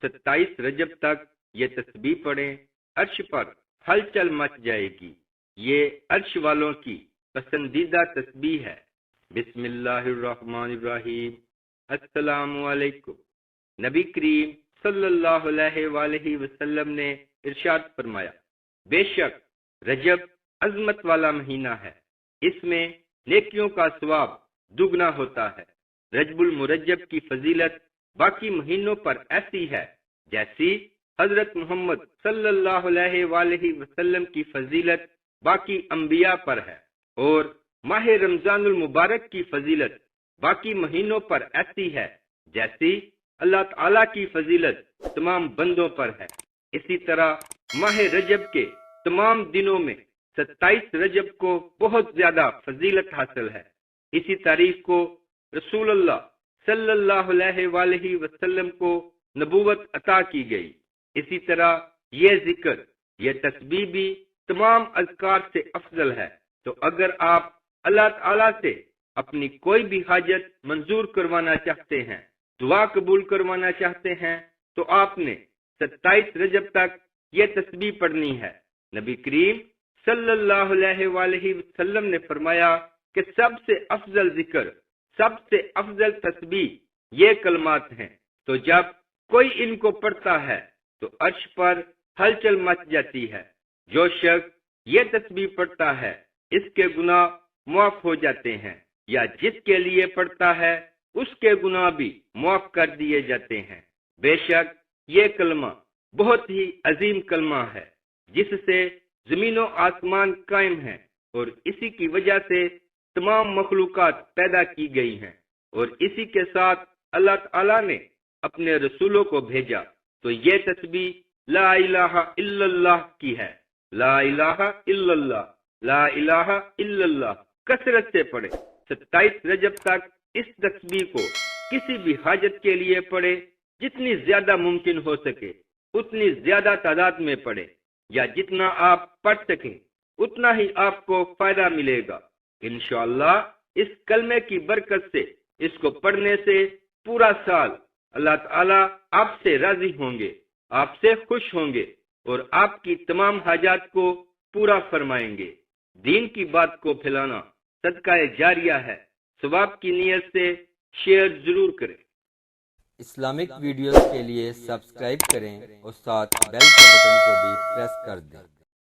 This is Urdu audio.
27 رجب تک یہ تسبیح پڑھیں، عرش پر ہلچل مچ جائے گی۔ یہ عرش والوں کی پسندیدہ تسبیح ہے۔ بسم اللہ الرحمن الرحیم۔ السلام علیکم۔ نبی کریم صلی اللہ علیہ وآلہ وسلم نے ارشاد فرمایا، بے شک رجب عظمت والا مہینہ ہے، اس میں نیکیوں کا ثواب دگنا ہوتا ہے۔ رجب المرجب کی فضیلت باقی مہینوں پر ایسی ہے جیسی حضرت محمد صلی اللہ علیہ وآلہ وسلم کی فضیلت باقی انبیاء پر ہے، اور ماہ رمضان المبارک کی فضیلت باقی مہینوں پر ایسی ہے جیسی اللہ تعالیٰ کی فضیلت تمام بندوں پر ہے۔ اسی طرح ماہ رجب کے تمام دنوں میں 27 رجب کو بہت زیادہ فضیلت حاصل ہے۔ اسی تاریخ کو رسول اللہ صلی اللہ علیہ وآلہ وسلم کو نبوت عطا کی گئی۔ اسی طرح یہ ذکر، یہ تسبیح بھی تمام اذکار سے افضل ہے۔ تو اگر آپ اللہ تعالیٰ سے اپنی کوئی بھی حاجت منظور کروانا چاہتے ہیں، دعا قبول کروانا چاہتے ہیں، تو آپ نے 27 رجب تک یہ تسبیح پڑھنی ہے۔ نبی کریم صلی اللہ علیہ وآلہ وسلم نے فرمایا کہ سب سے افضل ذکر، سب سے افضل تسبیح یہ کلمات ہیں۔ تو جب کوئی ان کو پڑھتا ہے تو عرش پر ہلچل مچ جاتی ہے۔ جو شخص یہ تسبیح پڑھتا ہے اس کے گناہ معاف ہو جاتے ہیں، یا جس کے لیے پڑھتا ہے اس کے گناہ بھی معاف کر دیے جاتے ہیں۔ بے شک یہ کلمہ بہت ہی عظیم کلمہ ہے، جس سے زمین و آسمان قائم ہیں، اور اسی کی وجہ سے تمام مخلوقات پیدا کی گئی ہیں، اور اسی کے ساتھ اللہ تعالیٰ نے اپنے رسولوں کو بھیجا۔ تو یہ تسبیح لا الہ الا اللہ کی ہے۔ لا الہ الا اللہ، لا الہ الا اللہ کثرت سے پڑھے۔ 27 رجب تک اس تسبیح کو کسی بھی حاجت کے لیے پڑھے، جتنی زیادہ ممکن ہو سکے اتنی زیادہ تعداد میں پڑھے، یا جتنا آپ پڑھ سکیں اتنا ہی آپ کو فائدہ ملے گا۔ انشاءاللہ اس کلمے کی برکت سے، اس کو پڑھنے سے پورا سال اللہ تعالیٰ آپ سے راضی ہوں گے، آپ سے خوش ہوں گے، اور آپ کی تمام حاجات کو پورا فرمائیں گے۔ دین کی بات کو پھیلانا صدقہ جاریہ ہے۔ ثواب کی نیت سے شیئر ضرور کریں۔ اسلامک ویڈیوز کے لیے سبسکرائب کریں اور ساتھ بیل کے بٹن کو بھی پریس کر دیں۔